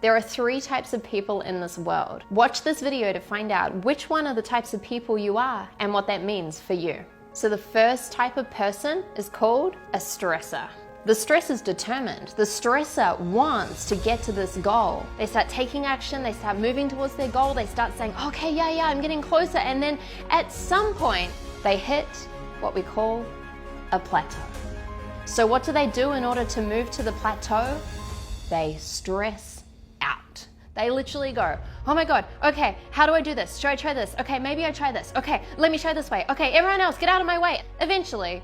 There are 3 types of people in this world. Watch this video to find out which one of the types of people you are and what that means for you. So the first type of person is called a stressor. The stressor is determined. The stressor wants to get to this goal. They start taking action, they start moving towards their goal, they start saying, okay, yeah, I'm getting closer. And then at some point, they hit what we call a plateau. So what do they do in order to move to the plateau? They stress out. They literally go, oh my God, okay, how do I do this? Should I try this? Okay, maybe I try this. Okay, let me try this way. Okay, everyone else, get out of my way. Eventually,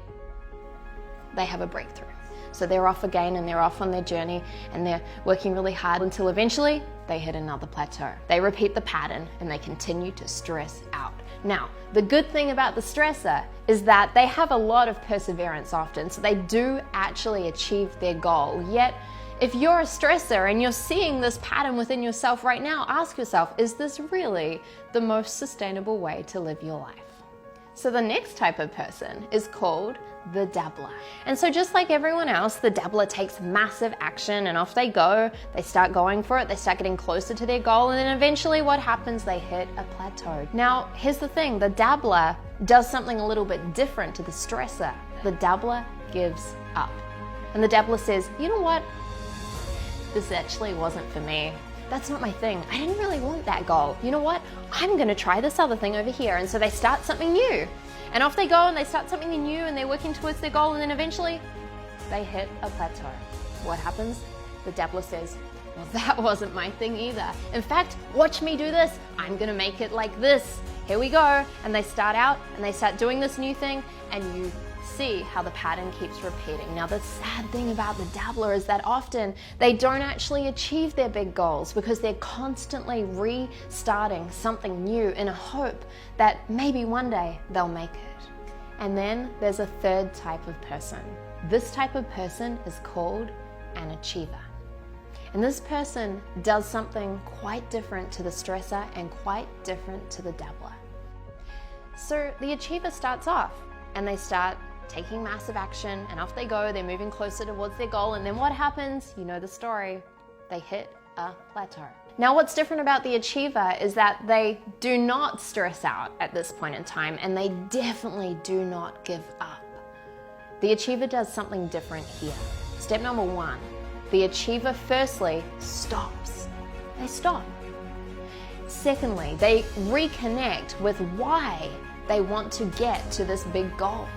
they have a breakthrough. So they're off again and they're off on their journey and they're working really hard until eventually they hit another plateau. They repeat the pattern and they continue to stress out. Now, the good thing about the stressor is that they have a lot of perseverance often, so they do actually achieve their goal. Yet, if you're a stressor and you're seeing this pattern within yourself right now, ask yourself, is this really the most sustainable way to live your life? So the next type of person is called the dabbler. And so just like everyone else, the dabbler takes massive action and off they go. They start going for it, they start getting closer to their goal, and then eventually what happens? They hit a plateau. Now, here's the thing, the dabbler does something a little bit different to the stressor. The dabbler gives up. And the dabbler says, you know what? This actually wasn't for me. That's not my thing. I didn't really want that goal. You know what? I'm gonna try this other thing over here. And so they start something new. And off they go and they start something new and they're working towards their goal, and then eventually they hit a plateau. What happens? The dabbler says, well, that wasn't my thing either. In fact, watch me do this. I'm gonna make it like this. Here we go. And they start out and they start doing this new thing, and you see how the pattern keeps repeating. Now, the sad thing about the dabbler is that often they don't actually achieve their big goals because they're constantly restarting something new in a hope that maybe one day they'll make it. And then there's a third type of person. This type of person is called an achiever. And this person does something quite different to the stressor and quite different to the dabbler. So the achiever starts off and they start taking massive action, and off they go, they're moving closer towards their goal, and then what happens? You know the story. They hit a plateau. Now, what's different about the achiever is that they do not stress out at this point in time, and they definitely do not give up. The achiever does something different here. Step number 1, the achiever firstly stops. They stop. Secondly, they reconnect with why they want to get to this big goal.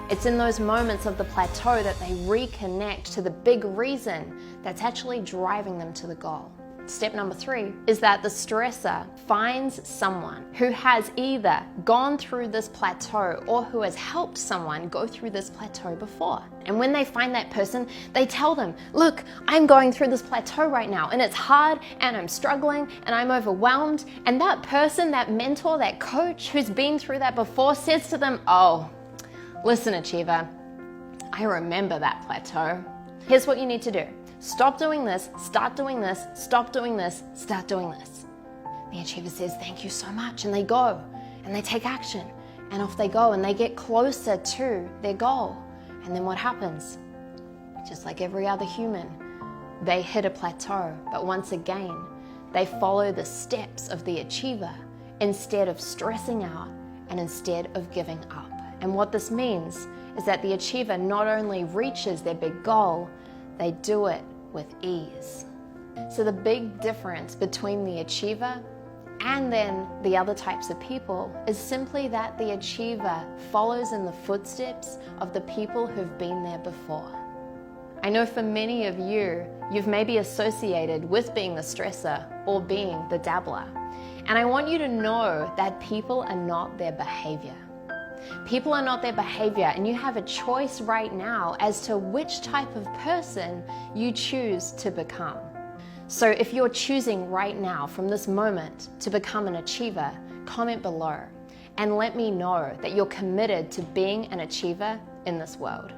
It's in those moments of the plateau that they reconnect to the big reason that's actually driving them to the goal. Step number 3 is that the stressor finds someone who has either gone through this plateau or who has helped someone go through this plateau before. And when they find that person, they tell them, look, I'm going through this plateau right now and it's hard and I'm struggling and I'm overwhelmed. And that person, that mentor, that coach who's been through that before says to them, oh, listen, achiever, I remember that plateau. Here's what you need to do. Stop doing this, start doing this, stop doing this, start doing this. The achiever says, thank you so much. And they go and they take action and off they go and they get closer to their goal. And then what happens? Just like every other human, they hit a plateau. But once again, they follow the steps of the achiever instead of stressing out and instead of giving up. And what this means is that the achiever not only reaches their big goal, they do it with ease. So the big difference between the achiever and then the other types of people is simply that the achiever follows in the footsteps of the people who've been there before. I know for many of you, you've maybe associated with being the stressor or being the dabbler. And I want you to know that people are not their behavior. People are not their behavior, and you have a choice right now as to which type of person you choose to become. So if you're choosing right now from this moment to become an achiever, comment below and let me know that you're committed to being an achiever in this world.